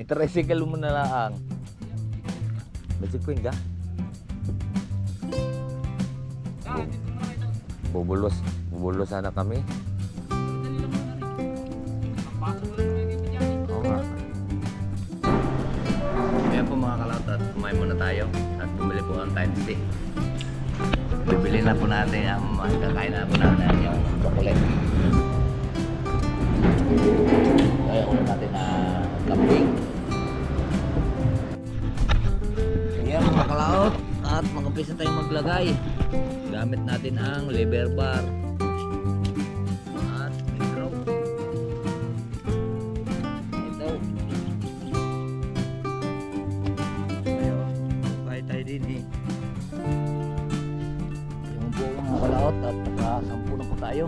tricycle mo na lang. Basikwin ka? Bubulos sana kami. Oo nga. Ayan po mga kalawt, at kumain muna tayo at bumili po ang Times Tea. Bibili na po natin ang kakain na po natin yung chocolate. Kaya ulit natin na kambing. Ayan mga kalawt, at mag-umpisa tayong maglagay. Gamit natin ang lever bar at micro. Ito. Ayun, kahit tayo din eh. Yung buong mga kalaot at nakasampu na po tayo.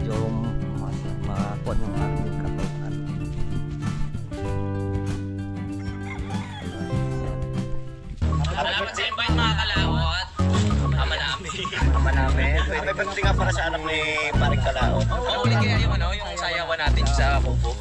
Yung makakuha ng ating katawan. Salamat sa invite mga kalaot. Ama namin. May pagdating nga para sa anak ni Paring Kalaot. Uli kaya yung yung sayawan natin sa Kubo.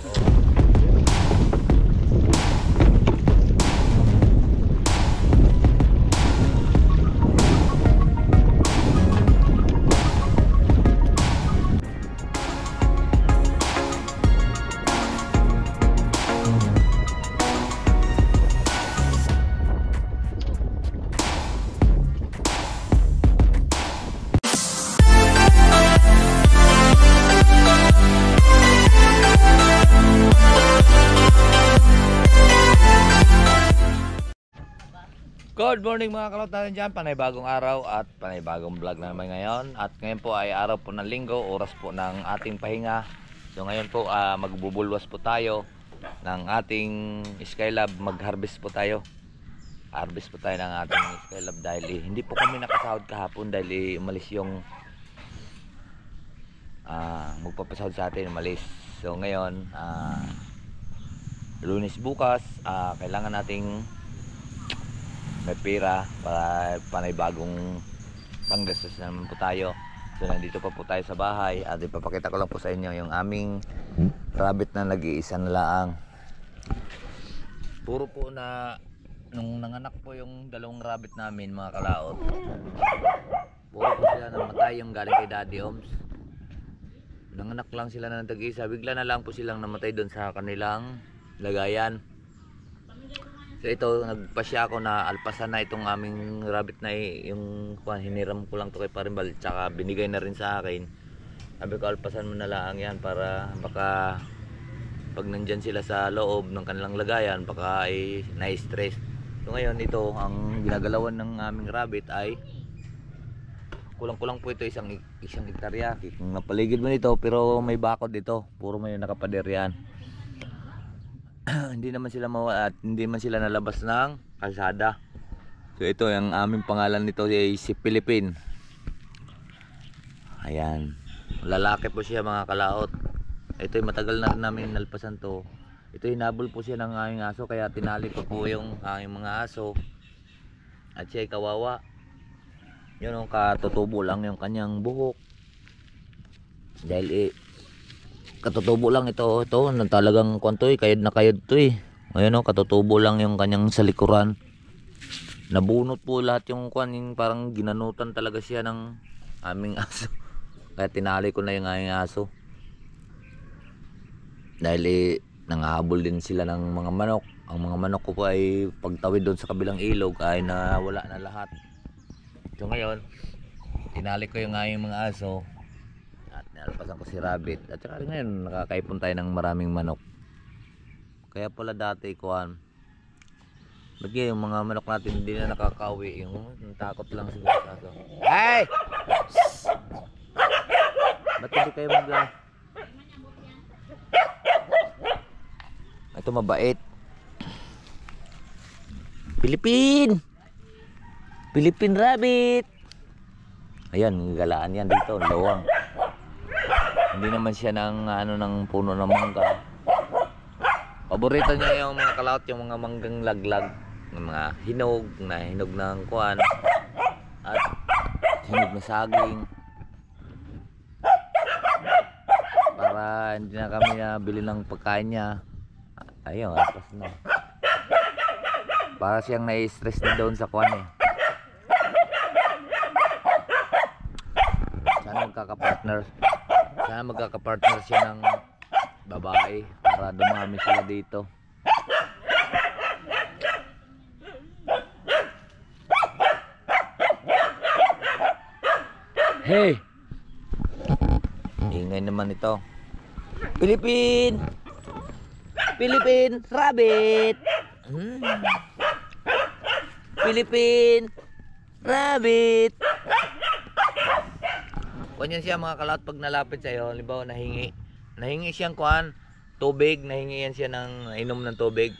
Good morning mga kalawt natin dyan. Panay-bagong araw at panay-bagong vlog naman ngayon. At ngayon po ay araw po ng linggo, oras po ng ating pahinga. So ngayon po magbubulwas po tayo ng ating Skylab. Mag-harvest po tayo. Harvest po tayo ng ating Skylab dahil hindi po kami nakasahod kahapon dahil umalis yung magpapasahod sa atin, umalis. So ngayon Lunes bukas, kailangan nating may pera para panay-bagong panggastos naman po tayo. So nandito pa po tayo sa bahay at ipapakita ko lang po sa inyo yung aming rabbit na nag-iisa na laang. Puro po na nung nanganak po yung dalawang rabbit namin mga kalaot, puro po sila namatay yung galing kay Daddy Oms. Nanganak lang sila na nag-iisa, bigla na lang po silang namatay doon sa kanilang lagayan. So ito, nagpasya ako na alpasan na itong aming rabbit na yung hiniram ko lang to kay Parimbal, tsaka binigay na rin sa akin. Sabi ko alpasan mo na lang yan para baka pag nandyan sila sa loob ng kanilang lagayan baka ay na-stress. So ngayon ito, ang ginagalawan ng aming rabbit ay kulang-kulang po ito isang hektarya. Kung napaligid mo nito pero may bakod dito, puro may nakapader yan. Hindi naman sila mawala at hindi man sila nalabas ng kalsada. So ito yung aming pangalan nito ay si Philippine. Ayan, lalaki po siya mga kalaot. Ito ay matagal na rin namin nalpasan to. Ito hinabol po siya ng aming aso kaya tinali ko po yung aming mga aso. At siya ay kawawa. Yun o, katutubo lang yung kanyang buhok. Dahil katutubo lang ito talagang kwanto kayod na kayod to Ayun katutubo lang yung kanyang salikuran. Nabunot po lahat yung kwan, parang ginanutan talaga siya ng aming aso. Kaya tinali ko na yung aming aso. Dahil nangahabol din sila ng mga manok. Ang mga manok ko po ay pagtawid doon sa kabilang ilog ay nawala na lahat. So ngayon, tinali ko yung aming mga aso. Nalpasan ko si rabbit at saka ngayon nakakaipon tayo ng maraming manok. Kaya pala dati kuhan, bagay yung mga manok natin hindi na nakakauwi, yung takot lang siguro sa aso. Hey! Ba't hindi kayo ito mabait. Philippine rabbit. Ayan, galaan yan dito, lawang. Hindi naman siya ng puno ng mangga. Paborito niya yung mga kalaot, yung mga manggang laglag, ng mga hinog ng kuan at hinog na saging. para hindi na kami nabili ng pagkain niya. Ayun, atas na. Para siyang nai-stress na doon sa kwan eh. Sana magkaka-partner siya ng babae para dumami sila dito. Hey! Ingay naman ito. Philippine Rabbit! Philippine Rabbit! Ganyan siya mga kalaot pag nalapit sa'yo. Halimbawa nahingi siyang kuhan, tubig. Nahingi yan siya ng inom ng tubig.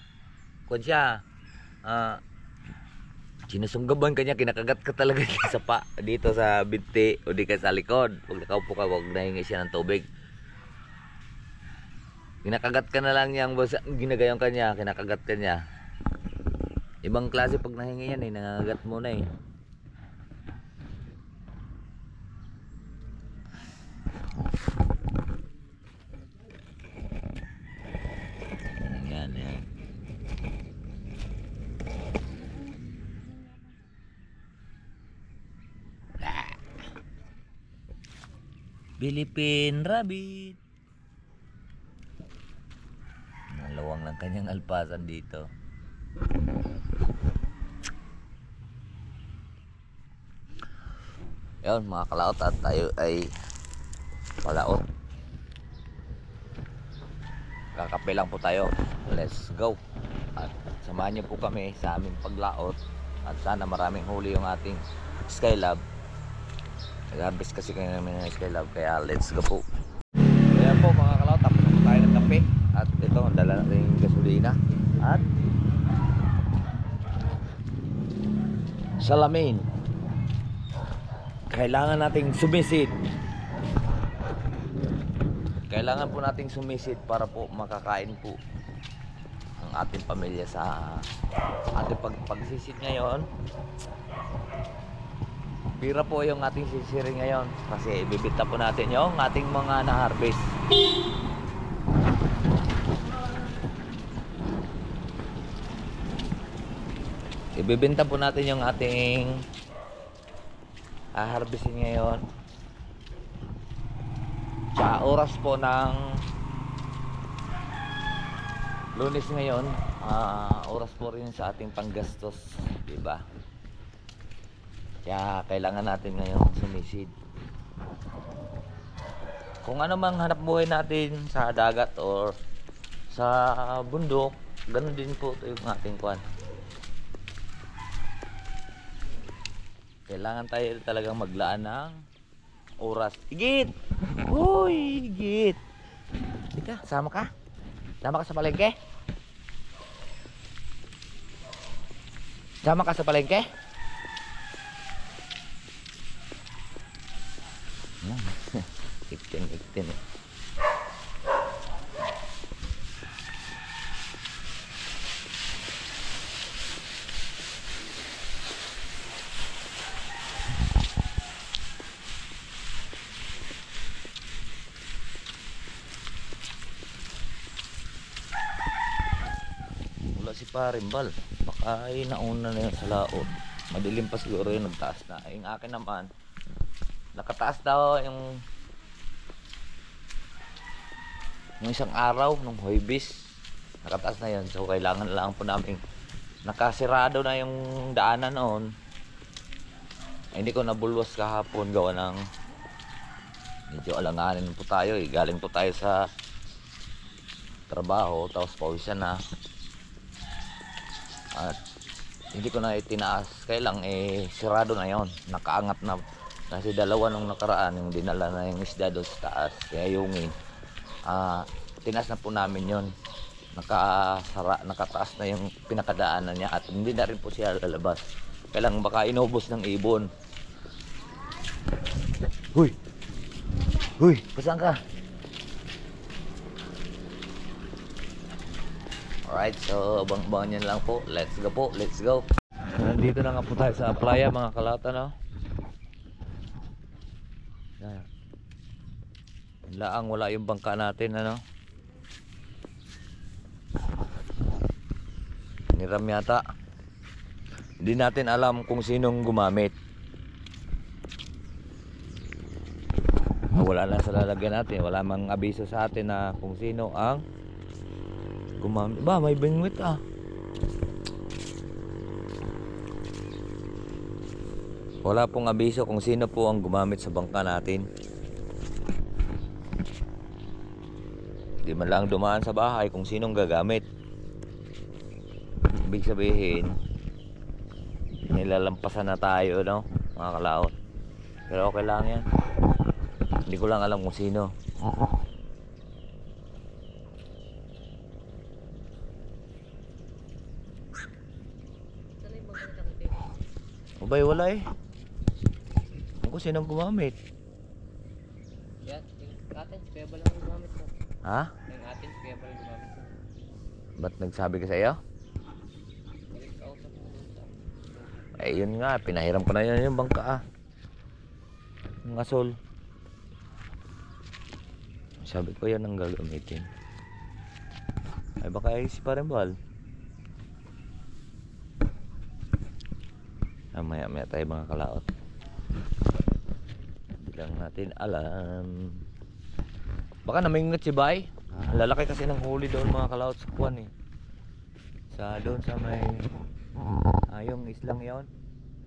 Kuhan siya. Sinusunggaban kanya, kinakagat ka talaga sa pa dito sa binti o di ka sa likod. Pag nakaupo ka, huwag nahingi siya ng tubig. Kinakagat ka na lang niyang ginagayong kanya, kinakagat ka niya. Ibang klase pag nahingi yan eh, nangagat mo na eh. Yan. Philippine Rabbit. Nalawang ng kanyang alpasan dito. Yun mga kalaot, at tayo ay palaot. Kakape lang po tayo. Let's go. At samahan niyo po kami sa aming paglaot. At sana maraming huli yung ating Skylab. Nag-harvest kasi kayo namin ng Skylab, kaya let's go po. Ayan po mga kalaot, tapos na po tayo ng kape. At ito, dala natin yung gasolina. At salamin. Kailangan nating sumisid. Kailangan po nating sumisid para po makakain po ang ating pamilya sa ating pagsisid ngayon. Pira po yung ating sisirin ngayon kasi ibibita po natin yung ating mga na-harvest. Ibibenta po natin yung ating harvestin ngayon. Sa oras po ng Lunes ngayon, oras po rin sa ating panggastos, diba? Kaya kailangan natin ngayon sumisid. Kung ano mang hanap buhay natin sa dagat or sa bundok, ganun din po yung ating kwan. Kailangan tayo talagang maglaan ng oras. Igit! Uy, Igit! Ika, sama ka? Sama ka sa palengke? Sama ka sa palengke? Iktin eh. Wala si Parimbal. Baka ay nauna na yun sa laot. Madilim pa siguro yun, nagtaas na. Yung akin naman, nakataas daw yung isang araw nung Huwebes. Nakataas na yun. So kailangan lang po namin, nakasirado na yung daanan noon. Ay, hindi ko nabulwas kahapon gawa ng medyo alanganin po tayo eh. Galing po tayo sa trabaho tapos pawisan na. At hindi ko na itinaas. Kailang sirado na yon, nakaangat na. Kasi dalawa nung nakaraan yung dinala na yung isda doon sa taas. Kaya yung tinaas na po namin yon. Nakataas na yung pinakadaanan niya. At hindi na rin po siya lalabas. Kailang baka inubos ng ibon. Huy! Huy! Pasang ka? Alright, so abang-abangan yan lang po. Let's go po, let's go. Nandito na nga po tayo sa playa mga kalata, no? Laang wala yung bangka natin, ano. Niram yata. Hindi natin alam kung sinong gumamit. Wala lang sa lalagyan natin. Wala mang abiso sa atin na kung sino ang gumamit. Ba, may bingwit ah. Wala pong abiso kung sino po ang gumamit sa bangka natin. Hindi man lang dumaan sa bahay kung sinong gagamit. Ibig sabihin, nilalampasan na tayo, no, mga kalaot. Pero okay lang yan. Hindi ko lang alam kung sino. Abay, wala eh. Kung sinong gumamit. Yan, yung atin, kaya ba lang gumamit mo? Ha? Yung atin, kaya ba lang gumamit mo? Ba't nagsabi ka sa iyo? Eh yun nga, pinahiram ko na yun yung bangka ah. Yung asol. Sabi ko yan ang gagamitin. Ay baka ay si Parembal. Maya tayo mga kalaot. Hindi lang natin alam. Baka namingot si Bay. Ang lalaki kasi ng huli doon mga kalaot sa kuwan eh. Sa doon sa may yung islang yon.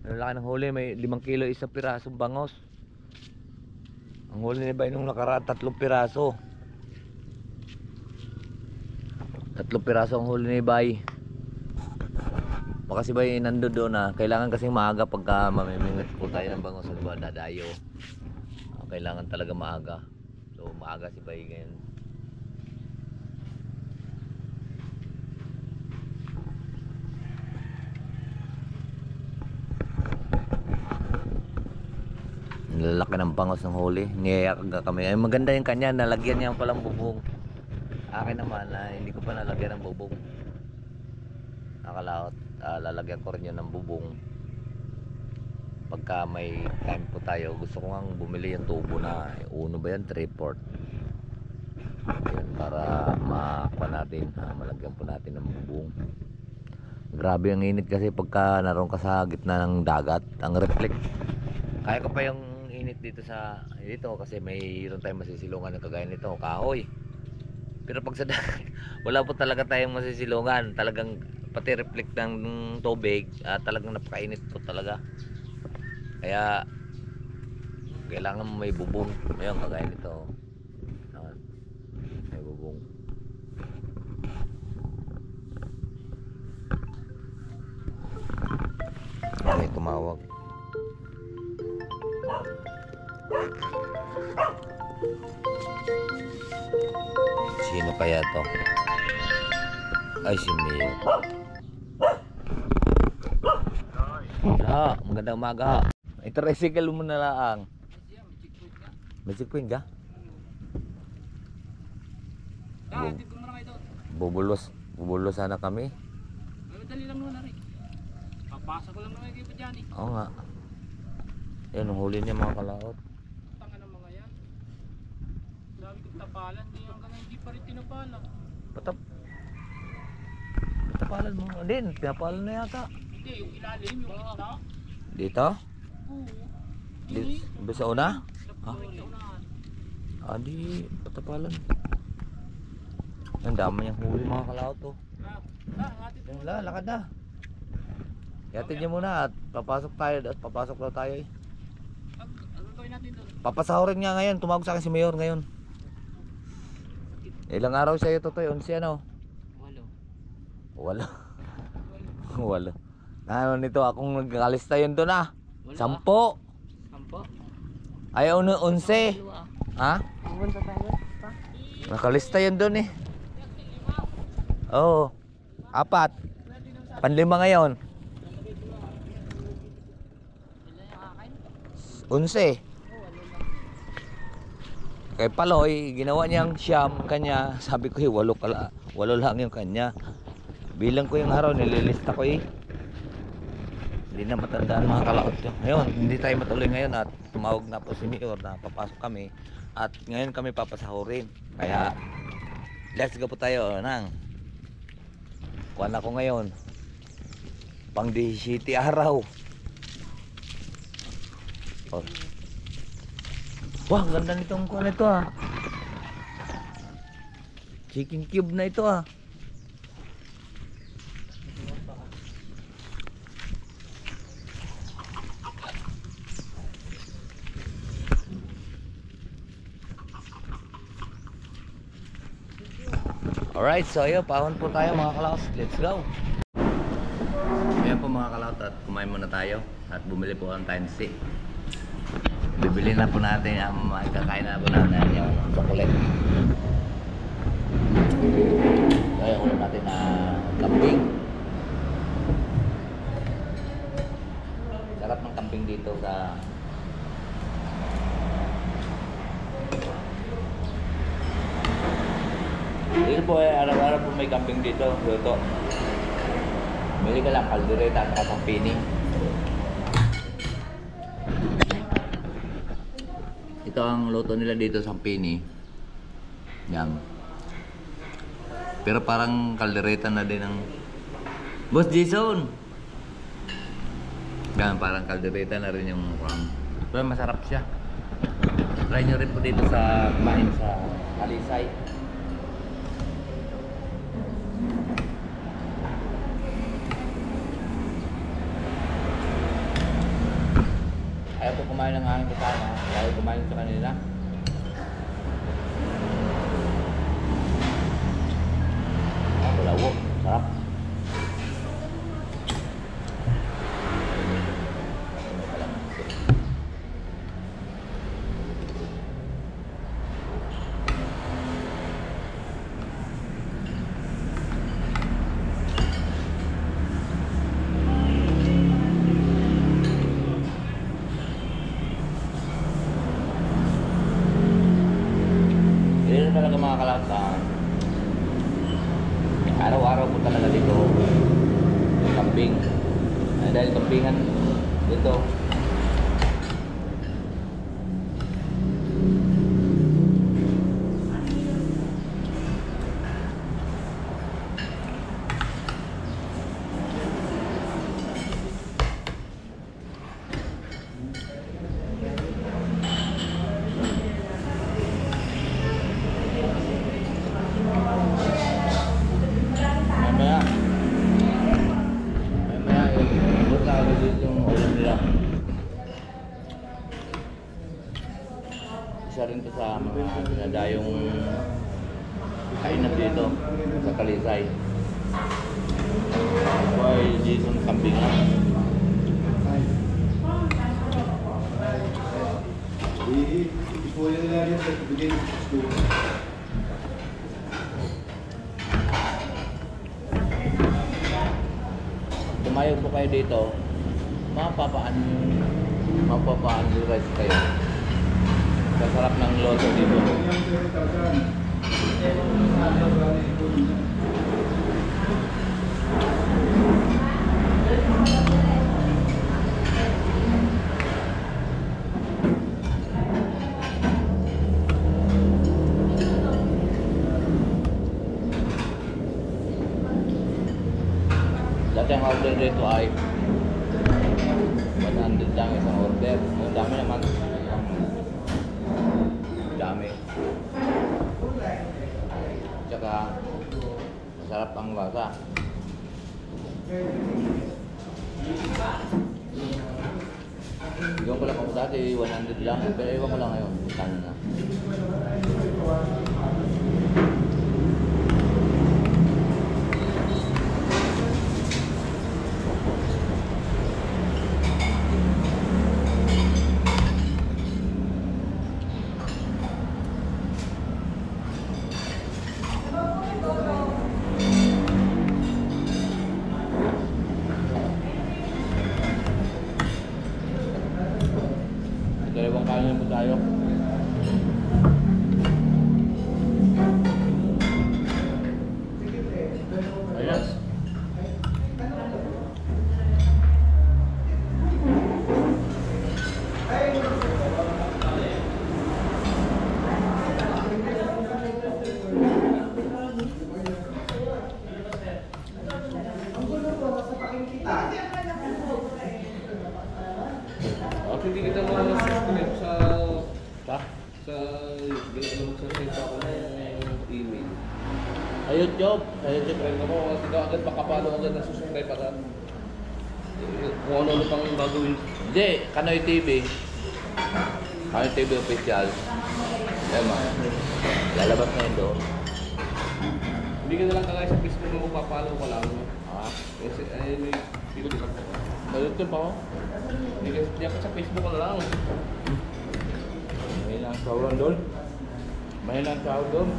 Ang lalaki ng huli, may 5 kilo isang pirasong bangos. Ang huli ni Bay nung nakaraan 3 piraso. 3 piraso ang huli ni Bay. Baka si Bay nandun doon na. Kailangan kasing maaga pagka mamimingit po tayo ng bangos. Halimbawa dadayo. Kailangan talaga maaga. So maaga si Bay ngayon. Lalaki ng bangos ng huli. Niyayakag kami. Ay maganda yung kanya. Nalagyan niya palang bubong. Akin naman hindi ko pa nalagyan ng bubong. Nakalaot. Lalagyan ko rin yun ng bubong. Pagka may time po tayo, gusto ko nga bumili yung tubo na uno ba yan? 3/4. Yun, para makakuha natin. Malagyan po natin ng bubong. Grabe ang init kasi pagka naroon ka sa gitna ng dagat. Ang reflect. Kaya ko pa yung init dito kasi mayroon tayong masisilungan ng kagaya nito, kahoy. Pero pag sa dagat, wala po talaga tayong masisilungan. Talagang pati reflect ng tubig, talagang napakainit po talaga. Kaya kailangan mo may bubong. Ayun, kagaya nito. May bubong. May tumawag. Sino kaya to? Ay, si Mio. Magandang umaga. I-tricycle mo na lang. May checkpoint ka? Bubulos sana kami. Madali lang muna rin. Papasa ko lang naman kayo pa dyan eh. Oo nga. Yan, ang huli niya mga kalaot. Tanga ng mga yan. Sabi ko tapalan, hindi pa rin tinapalan. Patapalan mo. Hindi, pinapalan na yata. Hindi, yung ilalim, yung kita. Dito? Oo. Dito sa una? Ha? Di, patapalan. Ang dami niyang huli mga kalaot to. Lakad na. Yatid niya muna at papasok daw tayo eh. Ano gawin natin doon? Papasahurin nga ngayon. Tumawag sa akin si Mayor ngayon. Ilang araw sa'yo, Totoy? 11 ano? 8. Walo. Ano nito? Akong nagkalista yun doon ah. 10. Ayaw na 11. Ha? Nakalista yun doon eh. Oo. 4. Panlima ngayon. 11. Kay Paloy, ginawa niyang siyam kanya. Sabi ko, 8 lang yung kanya. Bilang ko yung araw, nililista ko eh. Hindi na matandaan mga kalaot yun. Ngayon, hindi tayo matuloy ngayon at tumawag na po si Mayor na papasok kami. At ngayon kami papasahurin. Kaya, let's go po tayo, nang. Kuha na ko ngayon. Pang 17 araw. Oh. Wah, ganda nitong kuha na ito ah. Chicken cube na ito ah. Alright, so ayun, pahon po tayo mga kalaos. Let's go! Ayan po mga kalaos at kumain muna tayo at bumili po ang time stick. Bibili na po natin ang kakain na po natin yung chocolate. Kaya ulam natin na kambing. Sarap ng kambing dito sa dito po araw-araw po may kambing dito. Luto. Bili ka lang kaldereta at katang pining. Ito ang luto nila dito sa Pini. Yan. Pero parang kaldereta na din ang Boss Jason. Yan, parang kaldereta na rin yung pero masarap siya. Try nyo rin po dito sa kumain sa Kalisay. Ayaw po kumain ng aking kasama. Ayaw kumain sa kanila. Bulawo. Sarap. Talaga mga kalata, araw-araw po talaga dito kambing dahil kambingan dito isa rin to sa mga dinadayong kainan dito sa Kalisay. Boy, dito ng kambing na. Tumayog po kayo dito, mapapaan rice kayo. Sarap ng loto dito. Dati ang order dito ay 100 lang isang order. Ang dami naman. Dami. Tsaka masarap ang lasa. Iwan ko lang ako dati 100 lang, pero iwan ko lang ngayon kano na. Dalawang kanin po tayo. YouTube. Sa YouTube rin ako. Hindi agad makapalo agad na susubscribe para kung ano-ano pang gagawin. Hindi, Kanoy TV. Kanoy TV official. Ayan mo. Lalabas na yun doon. Hindi ka na lang kagaya sa Facebook mo papalo ko lang. Ah, Kasi ay may video lang ako. sa YouTube ako. Hindi ako sa Facebook ko na lang. May lang sauron doon. May lang sauron doon.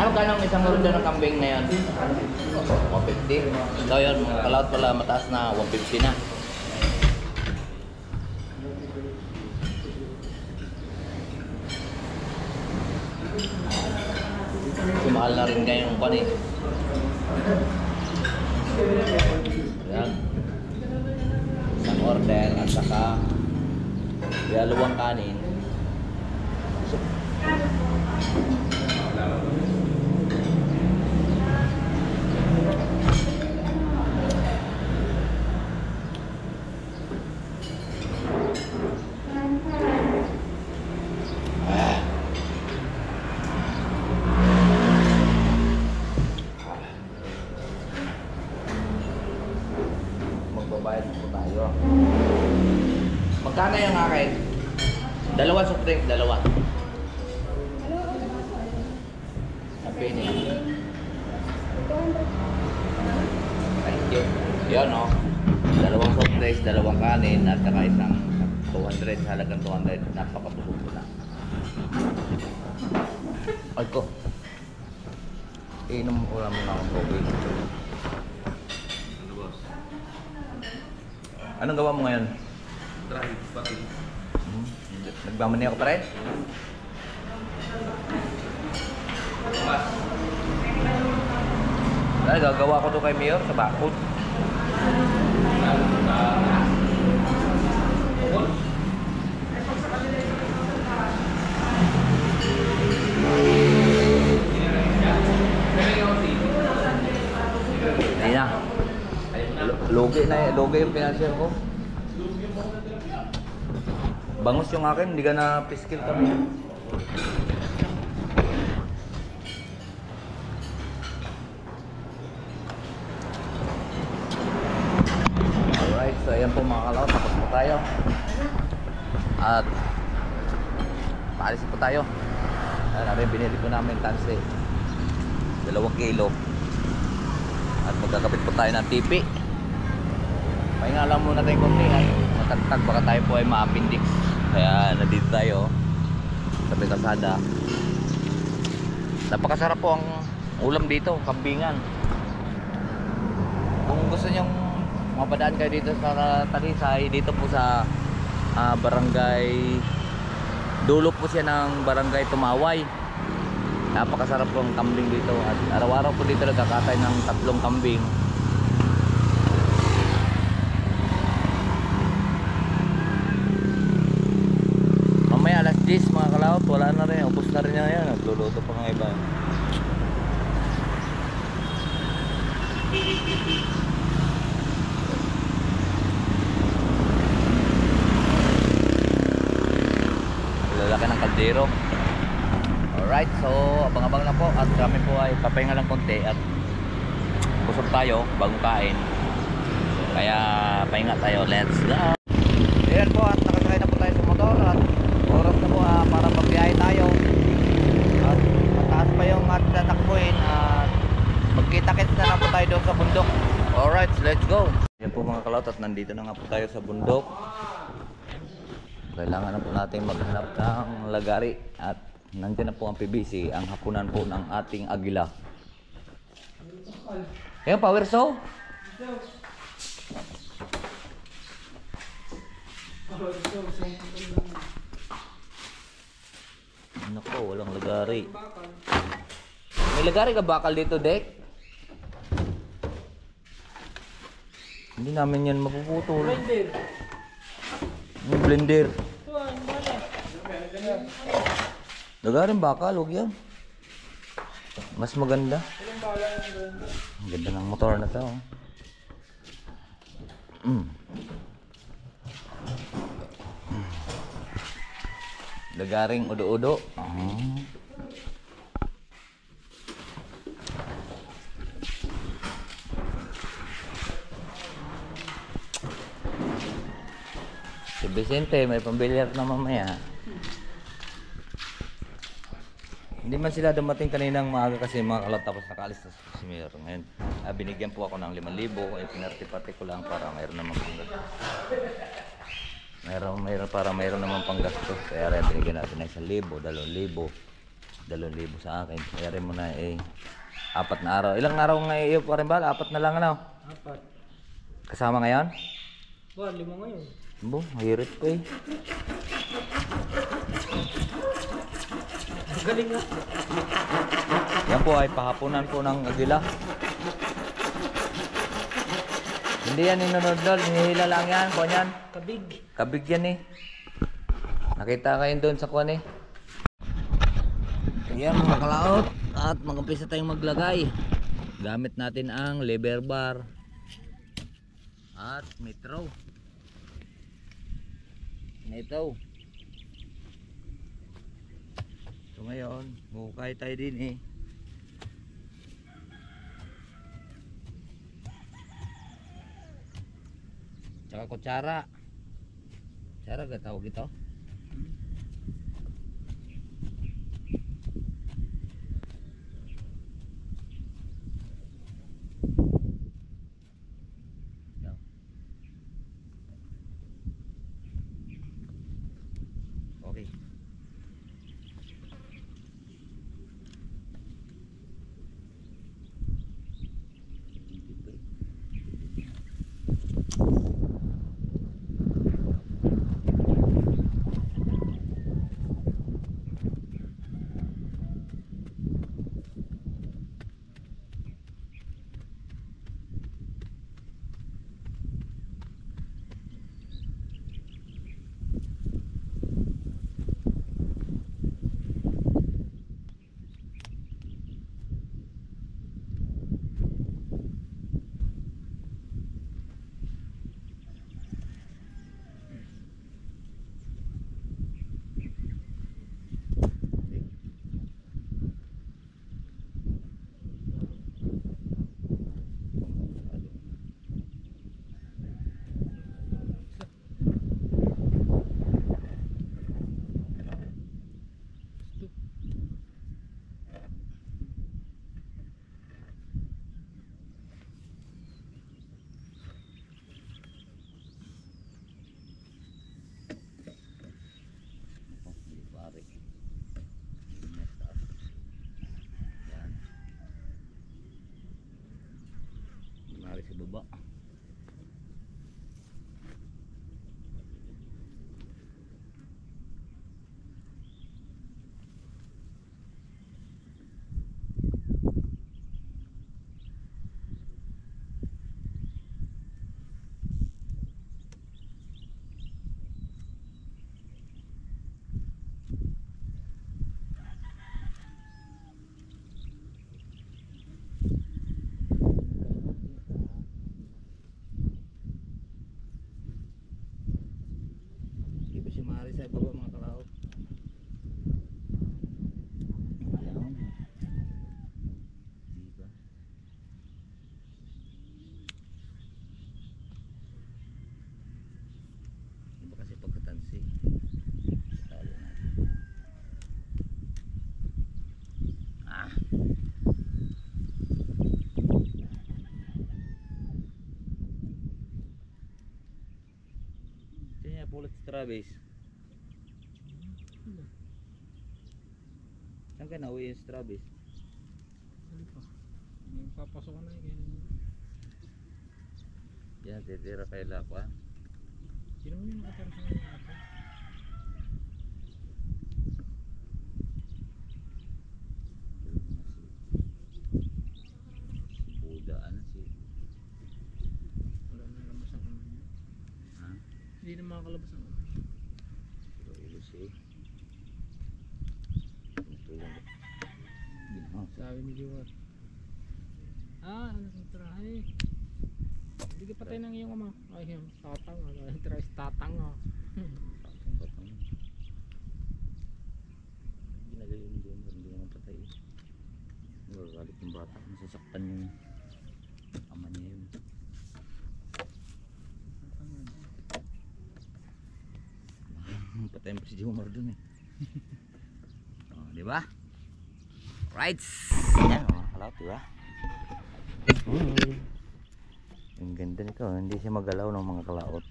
Ano kanong isang order ng kambing na yan? 150. So yun, mga kalaot pala mataas na 150 na. Kasi mahal na rin kayong kwan eh. Yan. Isang order at saka dalawang kanin. Magbabayad po tayo. Magkano yung akin? Dalawa soft drink, dalawa. Ang penny. Thank you. Yun o. Dalawang soft drinks, dalawang kanin, at saka isang 200, halagang 200. Napakabusog ko na. Ay ko. Inom ko lang muna akong coffee. Ano boss? Anong gawa mo ngayon? Drive, pati. Nagmamani ako pa rin? Ay, gagawa ko to kay Mayor sa bakod. Hindi na. Lugi yung financial ko. Bangus yung akin, hindi ka na piskil kami. Alright, so ayan po mga kalaot, tapos po tayo. At paalis po tayo. Ayan namin, binili po namin tanse. 2 kilo. At magkakapit po tayo ng tipi. Pahinga lang muna tayong konti at matagtag baka tayo po ay ma-appendix. Kaya nandito tayo sa may kalsada. Napakasarap po ang ulam dito, kambingan. Kung gusto nyong mapadaan kayo dito sa Talisay, dito po sa barangay, dulo po siya ng barangay Tumaway. Napakasarap po ang kambing dito at araw-araw po dito nagkakatay ng 3 kambing. Mamaya alas 10 mga kalaot, wala na rin, ubos na rin yan, nagluluto pa ng iba. Lalaki ng kaldero. Alright, so abang-abang na po at kami po ay papahinga lang konti at busog tayo bagong kain. Kaya pahinga tayo, let's go! Ayan po at nakasakay na po tayo sa motor at oras na po para magbiyahe tayo. At mataas pa yung at tatakbuhin at magkita-kits na lang po tayo doon sa bundok. Alright, let's go! Ayan po mga kalot at nandito na nga po tayo sa bundok. kailangan na po natin maghanap ng lagari at nandiyan na po ang PVC, ang hapunan po ng ating agila. Ayan, power saw. Nako, walang lagari. May lagari ka bakal dito, Dek? Hindi namin yan mapuputol. Blender. Yung blender. Ito ah, yung bala. Lagarin bakal, huwag yan. Mas maganda. Ilang bala yung blender? Ang ganda ng motor na to. Lagaring udo-udo. Si Vicente may pambilyar na mamaya. Hindi man sila dumating kaninang maaga kasi mga kalot tapos nakaalis na si Mayor. Ngayon, binigyan po ako ng 5,000. Ay pinarti-pati ko lang para mayroon naman panggastos. Mayroon naman panggastos. Kaya rin binigyan natin ng 1,000, 2,000. 2,000 sa akin. Kaya rin mo na 4 na araw. Ilang araw nga iyo pa rin ba? 4 na lang ano? 4. Kasama ngayon? 5 ngayon. Bo, hirit pa eh. Galing nga. Yan po ay pahapunan po ng agila. Hindi yan inunod-nod, hinihila lang yan, kuwan yan. Kabig. Kabig yan eh. Nakita kayo doon sa kuwan eh. Ayan mga kalaot. At mag-umpisa tayong maglagay. Gamit natin ang lever bar. At metro. Ito. So ngayon, hukay tayo din eh. Tsaka kutsara. Kutsara ga tawag ito? Yan. Okay. Mari sa baba. Sa baba mga kalaot. Ayan. Diba? Iba kasi pagkatansi. Talo na. Kaya pulot si Travis. Saan ka nauwi yung si Travis? Hindi pa. Yung papasok na yun. Yan, titira kay Lakwa. Hindi naman yung nakatira sa mga ate. Buda, ano si... Wala na labas ang ano niya. Ha? Hindi na makakalabas ang ano niya. Ulo si... Tulong ko. Ginawa. Sabi ni Jewel. Ano kong tirahe? Hindi ka patay ng iyong ama. Ay, yung tatang. Yung tirahe si tatang. Batang. Ginagay yung doon, hindi naman patay. Nagagalit yung bata, nasasaktan yung ama niya yun. Patay mo si Jomar dun eh. Oh, di ba? Right. Yan mga kalawot, di ba? Ang ganda nito, hindi siya magalaw ng mga kalaot.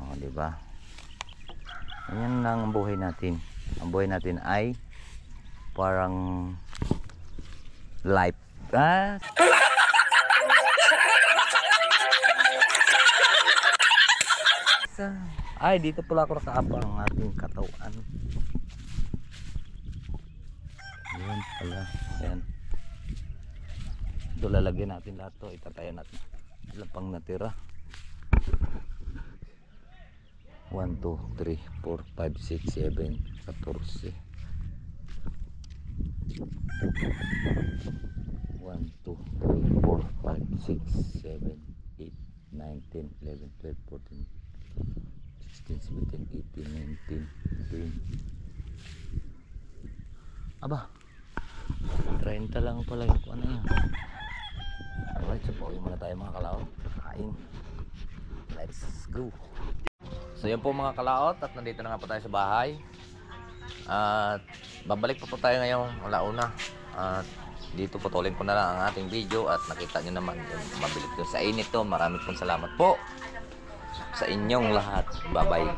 Oh, di ba? Yan lang ang buhay natin. Ang buhay natin ay parang life. Ay, dito pala ako nakaapa ang ating katawan. Yan pala. Yan. Ito lalagyan natin lahat to. Itatayo natin. Ilan pang natira? 1, 2, 3, 4, 5, 6, 7, 14. 1, 2, 3, 4, 5, 6, 7, 8, 9, 10, 11, 12, 14, 16, 17, 18, 19, 20. Aba, 30 lang pala yung ano yan. Alright, so pauwi muna tayo mga kalaot. Kain. Let's go. So yan po mga kalaot, at nandito na nga po tayo sa bahay. At babalik pa po tayo ngayong alauna. At dito putulin ko na lang ang ating video. At nakita nyo naman yung mabilik doon sa init to. Maraming pong salamat po sa inyong lahat. Bye bye.